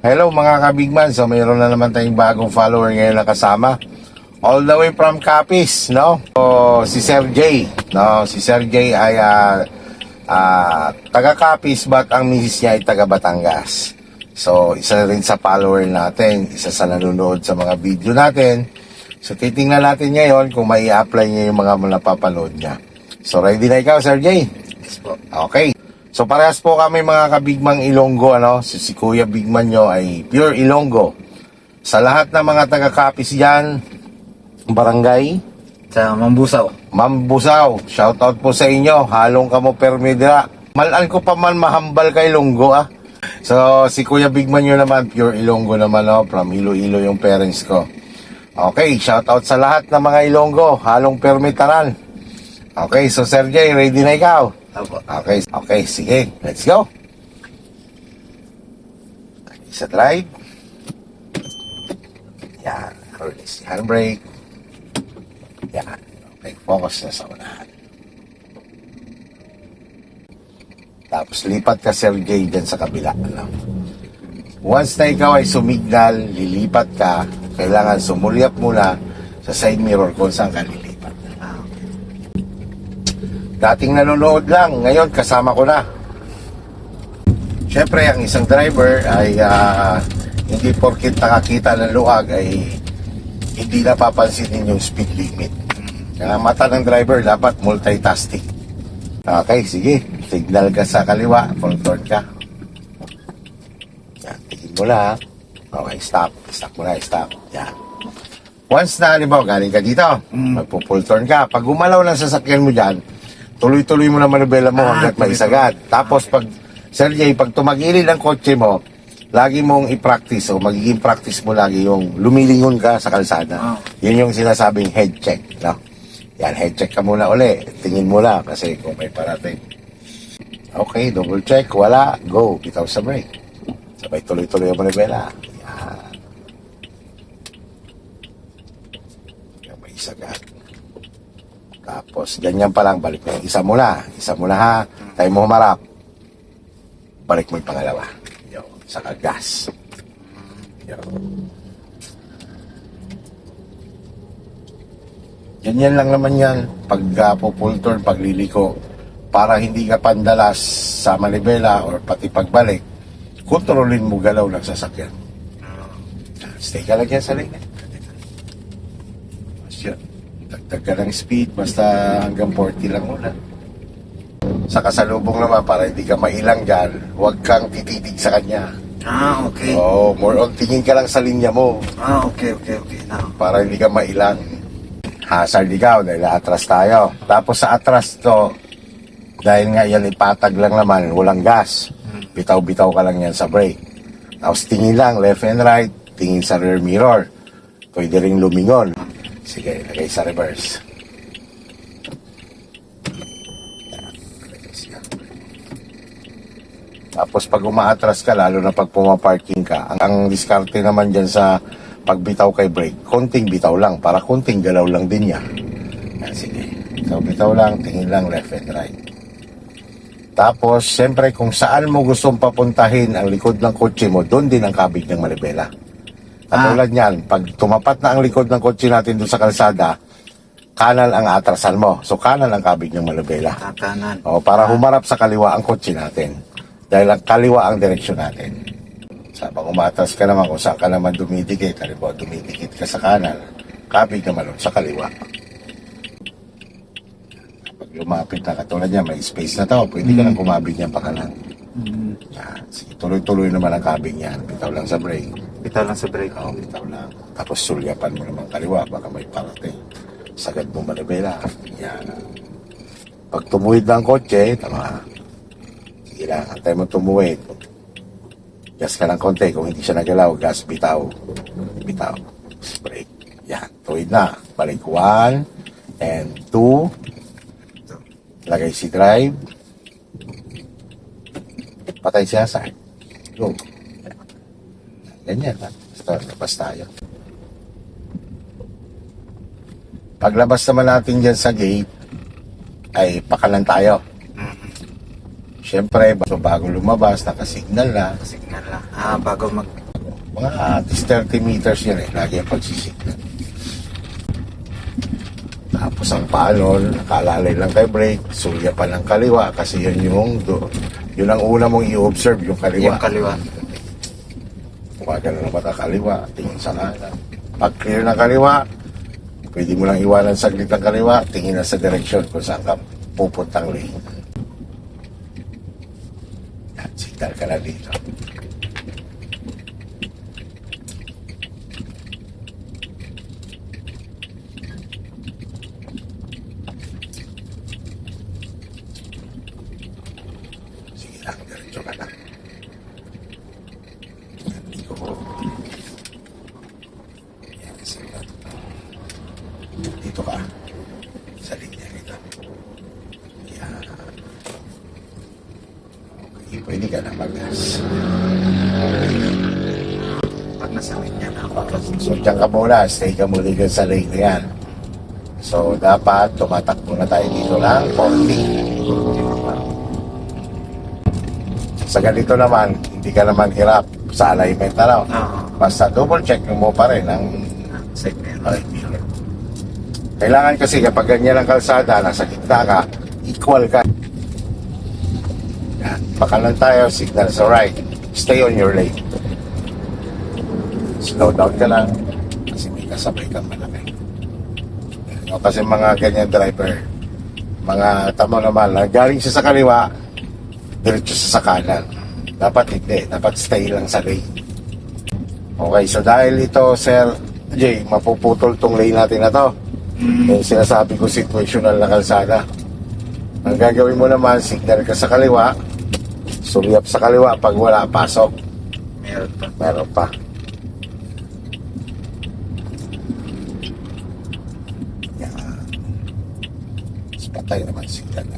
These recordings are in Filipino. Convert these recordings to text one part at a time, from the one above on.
Hello mga kabigman, so mayroon na naman tayong bagong follower ngayon na kasama. All the way from Capiz, no? So, si Sir J, no? Si Sir J ay taga Capiz, but ang misis niya ay taga Batangas. So, isa rin sa follower natin, isa sa nanonood sa mga video natin. So, titingnan natin ngayon kung may apply niya yung mga napapanood niya. So, ready na ikaw, Sir J? Yes po. Okay. So parehas po kami mga kabigmang Ilonggo, ano? Si Kuya Bigman nyo ay pure Ilonggo. Sa lahat ng mga taga-Capiz dyan, barangay Sa Mambusaw. Mambusaw, shout out po sa inyo. Halong kamo permidra. Malan ko pa man mahambal kay Ilonggo, ah. So si Kuya Bigman nyo naman, pure Ilonggo naman, oh. From Iloilo yung parents ko. Okay, shout out sa lahat ng mga Ilonggo. Halong permitaran. Okay, so Sir J, ready na ikaw? Opo. Okay, sige. Let's go. Isa drive. Yan. Release handbrake. Yan. Okay, focus na sa unahan. Tapos lipat ka, Sir J, dyan sa kabila. Once na ikaw ay sumignal, lilipat ka, kailangan sumulyap muna sa side mirror kung saan ka lilipat. Dating nanonood lang, ngayon kasama ko na. Siyempre, ang isang driver ay hindi porkit nakakita ng luwag ay hindi napapansinin yung speed limit. Kaya mata ng driver dapat multitasking. Okay, sige. Signal ka sa kaliwa, full turn ka. Yan, tigil mo na. Okay, stop. Stop mo na, stop. Yan. Once na, halimbawa, galing ka dito, magpo-full turn ka. Pag gumalaw ng sasakyan mo dyan, tuloy-tuloy mo na manubela mo hanggat maisagad. Tapos pag, Sir J, pag tumagilid ang kotse mo, lagi mong i-practice o magiging practice mo lagi yung lumilingon ka sa kalsada. Yun yung sinasabing head check. No? Yan, head check ka muna uli. Tingin mo na kasi kung may parating. Okay, double check. Wala. Go. Bitaw sa brake. Sabay tuloy-tuloy ang manubela. Yan. Yan, maisagad. Tapos, ganyan pa lang, balik mo yung isa mo na. Isa mo na, ha. Tayo mo humarap. Balik mo yung pangalawa. Yo, saka gas. Yo. Ganyan lang naman yan. Pag full turn, pagliliko, para hindi ka pandalas sa manibela or pati pagbalik, kontrolin mo galaw ng sasakyan. Stay ka lang yan sa lane. Yun. Dagdag ka ng speed, basta hanggang 40 lang muna. Sa kasalubong naman, para hindi ka mailang dyan, huwag kang tititig sa kanya. Okay. Oo, more on tingin ka lang sa linya mo. Okay. Now. Para hindi ka mailang. Hazard ikaw, dahil atras tayo. Tapos sa atras to, dahil nga yan ipatag lang naman, walang gas. Bitaw-bitaw ka lang yan sa brake. Tapos tingin lang, left and right, tingin sa rear mirror. Pwede rin lumingon. Sige, lagay sa reverse. Tapos pag umaatras ka, lalo na pag pumaparking ka, ang diskarte naman dyan sa pagbitaw kay brake, konting bitaw lang, para konting galaw lang din niya. Sige, bitaw lang, tingin lang left and right. Tapos, siyempre, kung saan mo gustong papuntahin ang likod ng kotse mo, doon din ang kabig ng manibela. Katulad niyan, pag tumapat na ang likod ng kotse natin doon sa kalsada, kanan ang atrasan mo. So, kanan ang kabig ng manibela. Kanan. O, para humarap sa kaliwa ang kotse natin. Dahil ang kaliwa ang direksyon natin. Sa pag umatras ka naman, kung saan ka naman dumidikit, halimbawa dumidikit ka sa kanan, kabig naman sa kaliwa. Pag lumapit na katulad niya, may space na to, pwede ka nang kumabig niyan pa kanan. Yan. Sige, tuloy-tuloy naman ang kabig niyan. Bitaw lang sa brake. Bitaw lang sa brake. Oo, bitaw lang. Tapos sulyapan mo naman kaliwa, baka may parating. Sagad mo manibela. Yan. Pag tumuwid na ang kotse, tama. Sige lang, antay mo tumuwid. Gas ka ng konti. Kung hindi siya nagalaw, gas, bitaw. Bitaw. Brake. Yan, tuwid na. Balik 1 and 2. Lagay si drive. Patay siya sa go. Ganyan, ha? Basta labas tayo. Paglabas naman natin dyan sa gate, ay pakanan tayo. Siyempre, bago lumabas, nakasignal na. Signal lang. Bago Mga at least 30 meters yun eh, lagi ang pagsisignan. Tapos ang paano, nakalalay lang kay brake, sulya pa ng kaliwa kasi yun ang una mong i-observe, yung kaliwa. Yung kaliwa. Kung gano'n na mata kaliwa, tingin sa kanan. Pag clear ng kaliwa, pwede mo lang iwanan saglit ng kaliwa, tingin na sa direksyon kung saan ka pupuntang lane. Yan, signal ka na dito. Sige lang, diretso ka lang. Dito ko. Yan, signal. Dito ka. Sa linya nito. Yan. Okay, pwede ka na mag-gas. Pag nasa linya na ako. So, dyan ka muna. Stay ka muna dyan sa lane na yan. So, dapat tumatakbo na tayo dito ng 40. Sa ganito naman, hindi ka naman hirap sa alignment na lang. Oo. Basta double check mo pa rin ang Segment. alignment. Kailangan kasi kapag ganyan ang kalsada, nasa gitna ka, equal ka. Yan. Pakanan tayo, signal sa right. Stay on your lane. Slow down ka lang kasi may kasabay kang malaki. Yan. Kasi mga ganyan driver, mga tamo naman, galing siya sa kaliwa, diretso siya sa kanan. Dapat hindi, dapat stay lang sa lane. Okay, so dahil ito, Sir Jay, mapuputol tong lane natin na to. Yung sinasabi ko situational na kalsada. Ang gagawin mo naman, signal ka sa kaliwa, sulyap sa kaliwa, pag wala, pasok. Meron pa. Meron pa. Yan. Mas patay naman signal na.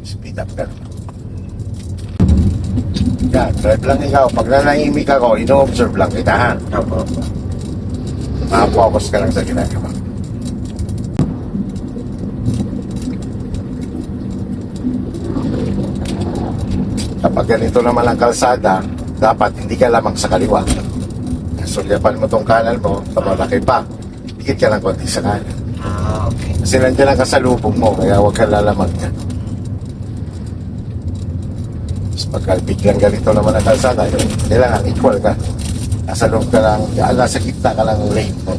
Speed up ka naman. Yan, drive lang ikaw. Pag nanahimik ako, ino-observe lang kita, ha? Opo. Makapokus ka lang sa ginagawa. Kapag ganito naman ang kalsada, dapat hindi ka lamang sa kaliwa. Sulyapan mo tong kanan mo, malaki pa. Dikit ka lang konti sa kanan. Okay. Kasi nandiyan lang ka sa lubong mo, kaya huwag kang lalamag ka. Tapos pagka biglang ganito naman ang kalsada, kailangan equal ka. Nasa loob ka lang, nasa gitna ka lang ng lane mo.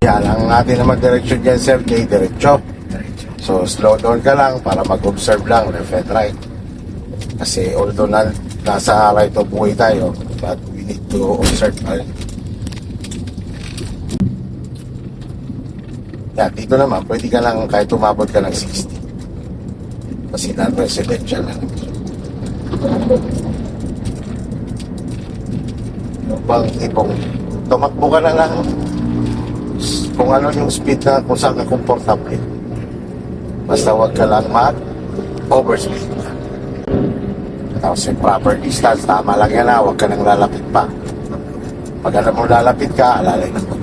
Yan, ang atin naman direksyon dyan, Sir Jay, diretso. So, slow down ka lang para mag-observe lang, left and right. Kasi although nasa right of way tayo, but we need to observe pa rin. Yan, dito naman, pwede ka lang kahit umabot ka ng 60. Kasi non-residential na naman. Yung bang tipong tumakbo ka na lang kung ano yung speed na kung saan ka komportable. Basta wag ka lang mag-overspeed. Tapos yung proper distance, tama lang yan na, wag ka nang lalapit pa. Pag alam mo lalapit ka, alalay ng konti.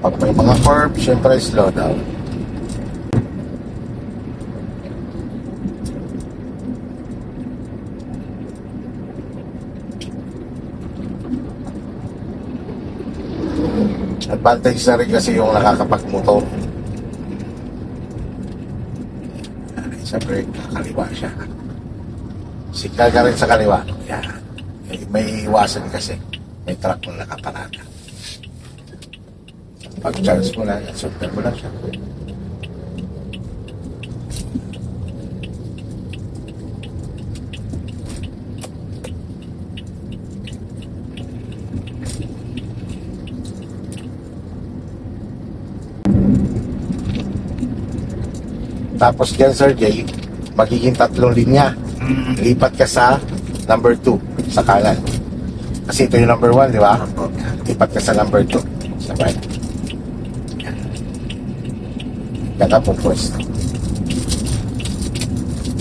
Pag may mga curve, syempre slow down. Advantage na rin kasi yung nakakapagmotor. Sa brake, kaliwa siya. Signal ka rin sa kaliwa. Yan. May iwasan kasi. May truck na nakaparada. Pag chance mo na, sundan mo lang siya. Tapos dyan, Sir Jay, magiging 3 linya. Lipat ka sa number 2, sa kanan. Kasi ito yung number 1, di ba? Lipat ka sa number 2, sa right. Yan ka pupwesto.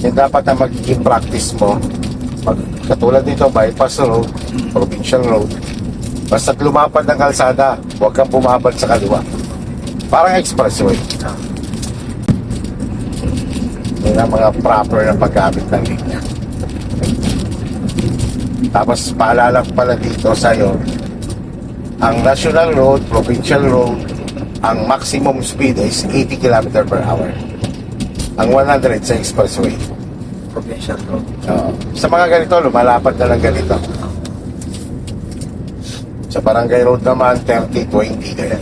Yan dapat na magiging practice mo Pag katulad dito, bypass road, provincial road, basta lumapad ng kalsada, huwag kang bumabad sa kaliwa. Parang expressway. Yun ang mga proper na paggamit ng linya. Tapos paalala ko pala dito sa'yo, ang national road, provincial road, ang maximum speed is 80 km per hour. Ang 100 sa expressway. Provincial road. Sa mga ganito, lumalapad na lang ganito. Sa barangay road naman, 30, 20 kaya.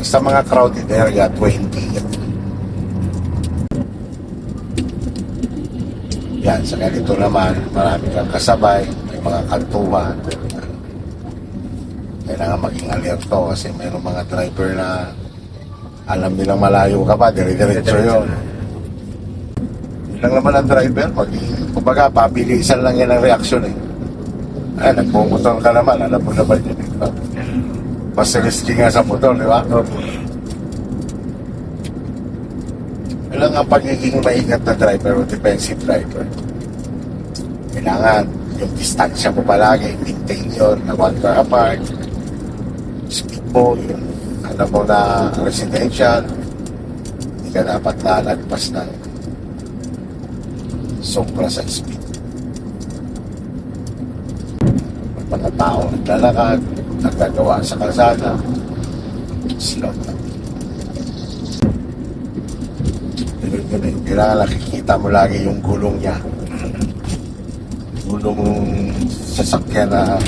Sa mga crowded area, 20. Yan, sa ganito naman, marami kang kasabay, may mga kantuhan. Kailangan maging alerto kasi mayroong mga driver na alam nilang malayo ka pa, dire-diretso yun. Yun lang naman ang driver, kumbaga, pabilisan lang yan ang reaksyon eh. Ay, nagpumutol ka naman, alam mo naman yun. Mas risky nga sa motor, di ba? Yun lang ang pagiging maingat na driver o defensive driver. Kailangan yung distansya mo palagi, maintain yun, na 1 car apart. Speed mo, yung alam mo na residential, hindi ka dapat lalagpas ng sobra sa speed. Mga tao naglalakad, nagagawa sa kalsada, slow lang. Kailangan nakikita mo lagi yung gulong niya. Gulong sasakyan na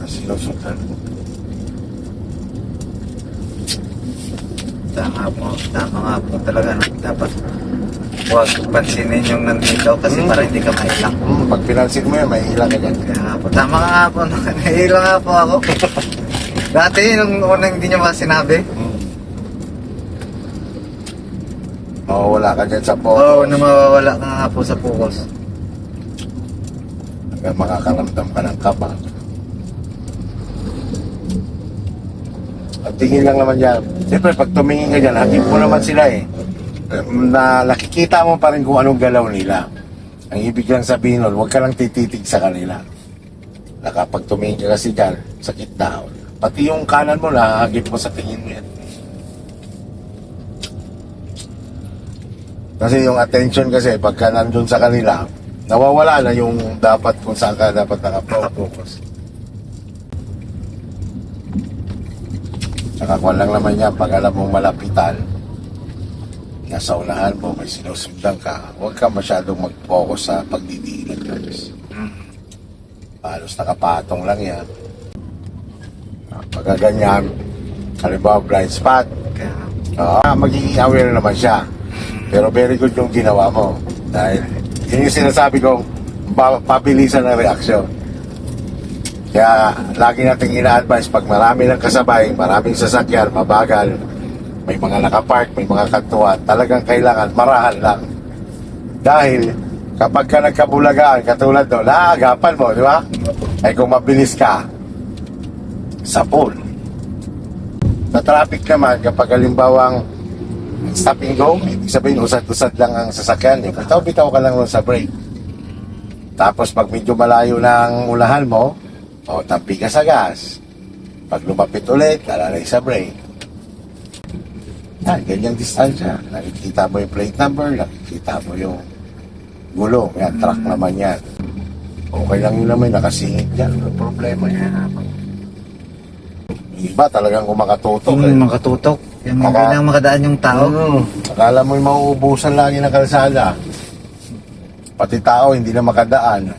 sinusundan mo. Tama nga po talaga. Dapat huwag pansinin yung nandito kasi para hindi ka mailang. Pag pinansin mo yan, may ilang ka dyan. Kaya nga po, tama nga po. Nailang nga po ako. Dati, nung unang hindi niya sinabi. Mawawala ka dyan sa Oo, photo. na mawawala ka nga po sa focus. Hanggang makakaramdam ka ng kaba. At tingin lang naman yan. Siyempre, pag tumingin ka dyan, hagip mo naman sila eh. Na nakikita mo pa rin kung anong galaw nila. Ang ibig lang sabihin nun, huwag ka lang tititig sa kanila. Na kapag tumingin ka kasi dyan, sakit na. Pati yung kanan mo, nahagip mo sa tingin mo yan. Kasi yung attention kasi, pagka nandun sa kanila, nawawala na yung dapat kung saan ka dapat nakapokus. Saka kung lang naman yan, pag alam mong malapitan, nasa unahan mo, may sinusundan ka, huwag ka masyadong mag-focus sa pagdidiinan ka. Halos nakapatong lang yan. Pagka ganyan, halimbawa blind spot, magiging aware naman siya. Pero very good yung ginawa mo. Dahil yun yung sinasabi ko, pabilisan ang reaksyon. Kaya lagi nating ina-advise pag marami ng kasabay, maraming sasakyan, mabagal, may mga nakapark, may mga kantuan, talagang kailangan marahan lang. Dahil kapag ka nagkabulagaan, katulad doon, naagapan mo, di ba? Ay kung mabilis ka, sa pool. Sa traffic naman, kapag halimbawang stop and go, ibig sabihin, usad-usad lang ang sasakyan. Bitaw-bitaw ka lang sa brake. Tapos pag medyo malayo ng ulahan mo, tampi ka sa gas. Pag lumapit ulit, nalalay sa brake. Yan, ganyang distansya. Nakikita mo yung plate number, nakikita mo yung gulong. Yan, truck naman yan. Okay lang yun naman, nakasingit yan. Ano problema yan? Yung iba talagang kumakatutok. Makatutok. Yung hindi lang makadaan yung tao. Akala mo yung mauubusan lagi ng kalsada. Pati tao hindi na makadaan.